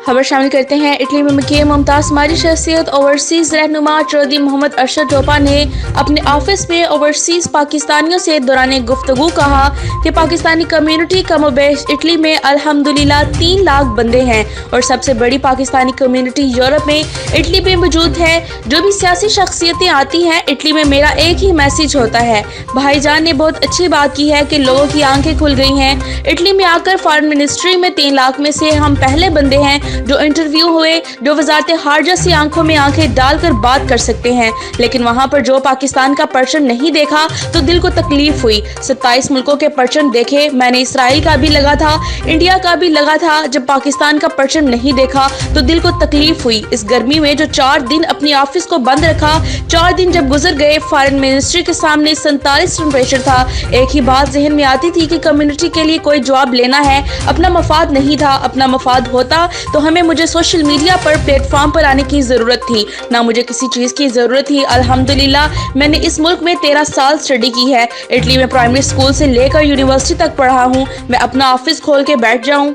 खबर शामिल करते हैं। इटली में मुकीम मुमताज समाजी शख्सियत ओवरसीज रहनुमा चौधरी मोहम्मद अरशद टोपा ने अपने ऑफिस में ओवरसीज पाकिस्तानियों से दौरान गुफ्तगू कहा कि पाकिस्तानी कम्युनिटी कमोबेश इटली में अल्हम्दुलिल्लाह 3 लाख बंदे हैं और सबसे बड़ी पाकिस्तानी कम्युनिटी यूरोप में इटली में मौजूद है। जो भी सियासी शख्सियतें आती हैं इटली में मेरा एक ही मैसेज होता है। भाईजान ने बहुत अच्छी बात की है कि लोगों की आंखें खुल गई हैं। इटली में आकर फॉरेन मिनिस्ट्री में 3 लाख में से हम पहले बंदे हैं जो इंटरव्यू हुए, जो वजारत खारजा से आंखों में आंखें डालकर बात कर सकते हैं। लेकिन वहां पर जो पाकिस्तान का परचम नहीं देखा तो दिल को तकलीफ हुई। 27 मुल्कों के परचम देखे, मैंने इसराइल का भी लगा था, इंडिया का भी लगा था। जब पाकिस्तान का परचम नहीं देखा तो दिल को तकलीफ हुई। इस गर्मी में जो 4 दिन अपनी ऑफिस को बंद रखा, 4 दिन जब गुजर गए, फॉरेन मिनिस्ट्री के सामने 47 टेम्परेचर था। एक ही बात जहन में आती थी कि कम्युनिटी के लिए कोई जवाब लेना है, अपना मफाद नहीं था। अपना मफाद होता तो हमें मुझे सोशल मीडिया पर प्लेटफॉर्म पर आने की ज़रूरत थी, ना मुझे किसी चीज़ की ज़रूरत थी। अल्हम्दुलिल्लाह मैंने इस मुल्क में 13 साल स्टडी की है। इटली में प्राइमरी स्कूल से लेकर यूनिवर्सिटी तक पढ़ा हूँ। मैं अपना ऑफिस खोल के बैठ जाऊँ,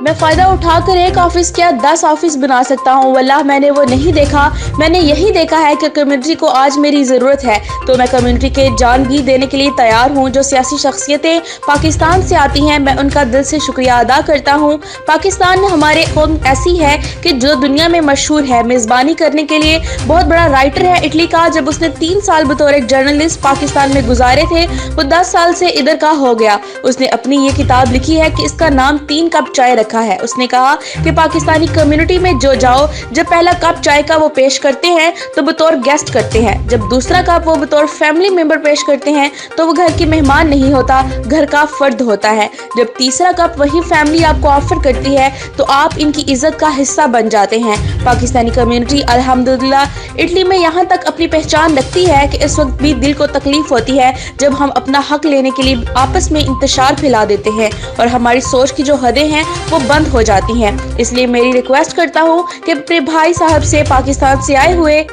मैं फ़ायदा उठाकर एक ऑफिस क्या 10 ऑफिस बना सकता हूँ। वल्लाह मैंने वो नहीं देखा। मैंने यही देखा है कि कम्युनिटी को आज मेरी ज़रूरत है तो मैं कम्युनिटी के जान भी देने के लिए तैयार हूँ। जो सियासी शख्सियतें पाकिस्तान से आती हैं मैं उनका दिल से शुक्रिया अदा करता हूँ। पाकिस्तान हमारे कौम ऐसी है कि जो दुनिया में मशहूर है मेज़बानी करने के लिए। बहुत बड़ा राइटर है इटली का। जब उसने 3 साल बतौर एक जर्नलिस्ट पाकिस्तान में गुजारे थे, वो 10 साल से इधर का हो गया। उसने अपनी ये किताब लिखी है कि इसका नाम 3 कप चाय रखा है। उसने कहा कि पाकिस्तानी कम्युनिटी में जो जाओ, जब पहला कप चाय का वो पेश करते हैं तो बतौर गेस्ट करते हैं, जब दूसरा कप वो बतौर फैमिली मेंबर पेश करते हैं तो वो घर की मेहमान नहीं होता, घर का फर्द होता है। जब तीसरा कप वही फैमिली आपको ऑफर करती है तो आप इनकी इज्जत का हिस्सा बन जाते हैं। पाकिस्तानी कम्युनिटी अल्हम्दुलिल्लाह इटली में यहाँ तक अपनी पहचान रखती है कि इस वक्त भी दिल को तकलीफ होती है जब हम अपना हक लेने के लिए आपस में इंतशार फैला देते हैं और हमारी सोच की जो हदें हैं वो बंद हो जाती हैं। इसलिए मेरी रिक्वेस्ट करता हूँ कि अपने भाई साहब से, पाकिस्तान से आए हुए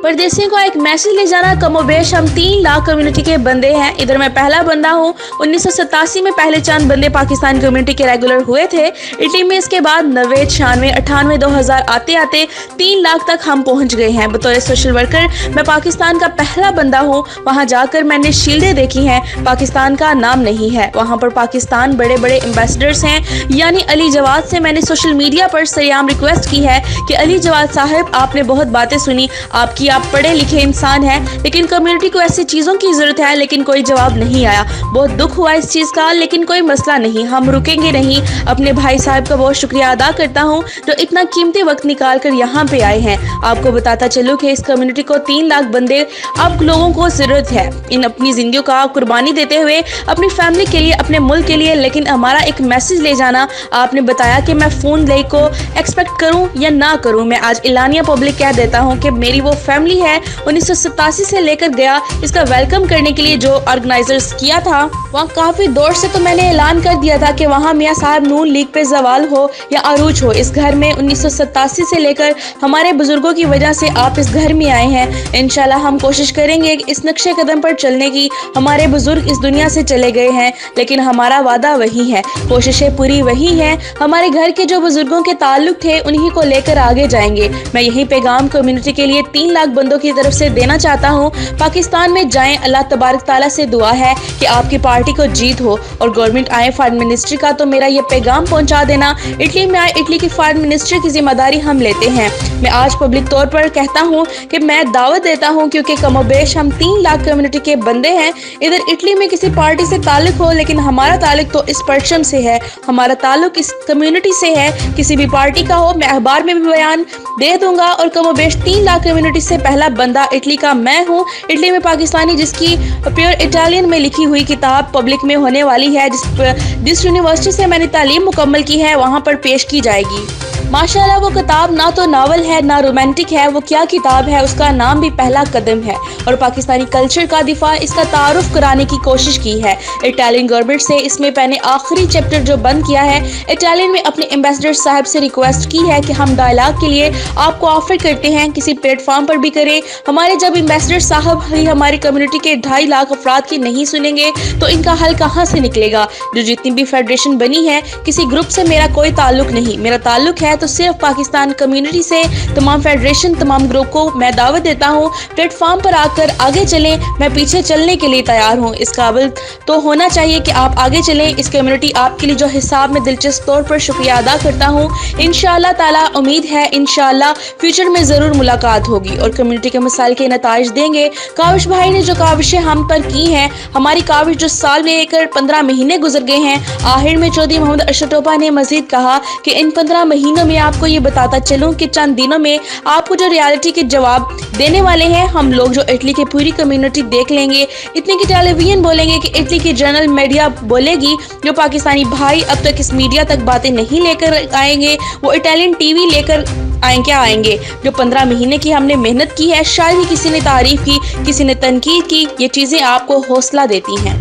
परदेशियों को एक मैसेज ले जाना। कमोबेश हम 3 लाख कम्युनिटी के बंदे हैं। इधर मैं पहला बंदा हूँ। 1987 में पहले चंद बंदे पाकिस्तान कम्युनिटी के रेगुलर हुए थे इटली में। इसके बाद 90, 96, 98, 2000 आते आते 3 लाख तक हम पहुँच गए हैं। बतौर सोशल वर्कर मैं पाकिस्तान का पहला बंदा हूँ। वहाँ जाकर मैंने शील्डें देखी हैं, पाकिस्तान का नाम नहीं है। वहाँ पर पाकिस्तान बड़े बड़े एम्बेसडर्स हैं। यानी अली जवाद से मैंने सोशल मीडिया पर सरेआम रिक्वेस्ट की है कि अली जवाद साहब, आपने बहुत बातें सुनी, आपकी आप पढ़े लिखे इंसान हैं, लेकिन कम्युनिटी को ऐसी चीज़ों की ज़रूरत है, लेकिन कोई जवाब नहीं आया। बहुत दुख हुआ इस चीज़ का, लेकिन कोई मसला नहीं, हम रुकेंगे नहीं। अपने भाई साहब का बहुत शुक्रिया अदा करता हूँ जो इतना कीमती वक्त निकाल कर यहाँ पे आए हैं। आपको बताता चलूँ कि इस कम्युनिटी को 3 लाख बंदे अब लोगों को ज़रूरत है इन अपनी ज़िंदगी का कुर्बानी देते हुए अपनी फैमिली के लिए, अपने मुल्क के लिए। लेकिन हमारा एक मैसेज ले जाना, आपने बताया कि मैं फ़ोन ले को एक्सपेक्ट करूँ या ना करूँ। मैं आज इलानिया पब्लिक कह देता हूँ कि मेरी वो फैमिली है 1987 से लेकर गया। इसका वेलकम करने के लिए जो ऑर्गेनाइजर्स किया था वहाँ काफ़ी दौर से तो मैंने ऐलान कर दिया था कि वहाँ मियाँ साहब नून लीग पे जवाल हो या अरूज हो, इस घर में 1987 से लेकर हमारे बुजुर्गों की वजह से आप इस घर में आए हैं। इंशाल्लाह हम कोशिश करेंगे इस नक्शे कदम पर चलने की। हमारे बुजुर्ग इस दुनिया से चले गए हैं लेकिन हमारा वादा वही है, कोशिशें पूरी वही हैं। हमारे घर के जो बुजुर्गों के ताल्लुक थे उन्हीं को लेकर आगे जाएंगे। मैं यही पैगाम कम्युनिटी के लिए 3 लाख बंदों की तरफ से देना चाहता हूँ। पाकिस्तान में जाएं, अल्लाह तबारक ताला से दुआ है कि आपकी पार्टी को जीत हो और गवर्नमेंट आए। फॉरेन मिनिस्ट्री का तो मेरा ये पैगाम पहुंचा देना, इटली में आए, इटली की फॉरेन मिनिस्ट्री की जिम्मेदारी हम लेते हैं। मैं आज पब्लिक तौर पर कहता हूँ कि मैं दावत देता हूँ क्योंकि कमोबेश हम 3 लाख कम्युनिटी के बंदे हैं। इधर इटली में किसी पार्टी से ताल्लुक हो, लेकिन हमारा ताल्लुक तो इस परचम से है, हमारा ताल्लुक इस कम्युनिटी से है। किसी भी पार्टी का हो, मैं अखबार में भी बयान दे दूंगा। और कमोबेश 3 लाख कम्युनिटी से पहला बंदा इटली का मैं हूँ। इटली में पाकिस्तानी जिसकी प्योर इटालियन में लिखी हुई किताब पब्लिक में होने वाली है, जिस यूनिवर्सिटी से मैंने तालीम मुकम्मल की है वहाँ पर पेश की जाएगी। माशाल्लाह वो किताब ना तो नावल है ना रोमांटिक है, वो क्या किताब है, उसका नाम भी पहला कदम है और पाकिस्तानी कल्चर का दिफा, इसका तारुफ कराने की कोशिश की है इटालियन गवर्नमेंट से। इसमें मैंने आखिरी चैप्टर जो बंद किया है, इटालियन में अपने एम्बेसडर साहब से रिक्वेस्ट की है कि हम डायलॉग के लिए आपको ऑफर करते हैं, किसी प्लेटफॉर्म पर भी करें। हमारे जब एम्बेसडर साहब ही हमारी कम्युनिटी के 2.5 लाख अफराद की नहीं सुनेंगे तो इनका हल कहाँ से निकलेगा। जो जितनी भी फेडरेशन बनी है, किसी ग्रुप से मेरा कोई ताल्लुक नहीं, मेरा ताल्लुक है तो सिर्फ पाकिस्तान कम्युनिटी से तमाम फेडरेशन, तमाम ग्रुप को मैं दावत देता हूँ, प्लेटफॉर्म पर आकर आगे चलें। मैं पीछे चलने के लिए तैयार हूँ। इस काबिल तो होना चाहिए कि आप आगे चलें। इस कम्युनिटी आपके लिए जो हिसाब में दिलचस्प तौर पर शुक्रिया अदा करता हूँ। इंशाअल्लाह ताला उम्मीद है इंशाअल्लाह फ्यूचर में ज़रूर मुलाकात होगी और कम्युनिटी के मसाइल के नताइज देंगे। काविश भाई ने जो काविशें हम पर की हैं, हमारी काविश जो साल में लेकर 15 महीने गुजर गए हैं, आखिर में चौधरी मोहम्मद अरशद टोपा ने मजीद कहा कि इन 15 महीनों में आपको ये बताता चलूं कि चंद दिनों में आपको जो रियलिटी के जवाब देने वाले हैं हम लोग, जो इटली की पूरी कम्युनिटी देख लेंगे। इतनी की टेलीविजन बोलेंगे कि इटली की जनरल मीडिया बोलेगी। जो पाकिस्तानी भाई अब तक इस मीडिया तक बातें नहीं लेकर आएंगे, वो इटालियन टीवी लेकर आएंगे। जो 15 महीने की हमने मेहनत की है, शायद ही किसी ने तारीफ की, किसी ने तनकीद की, ये चीज़ें आपको हौसला देती हैं।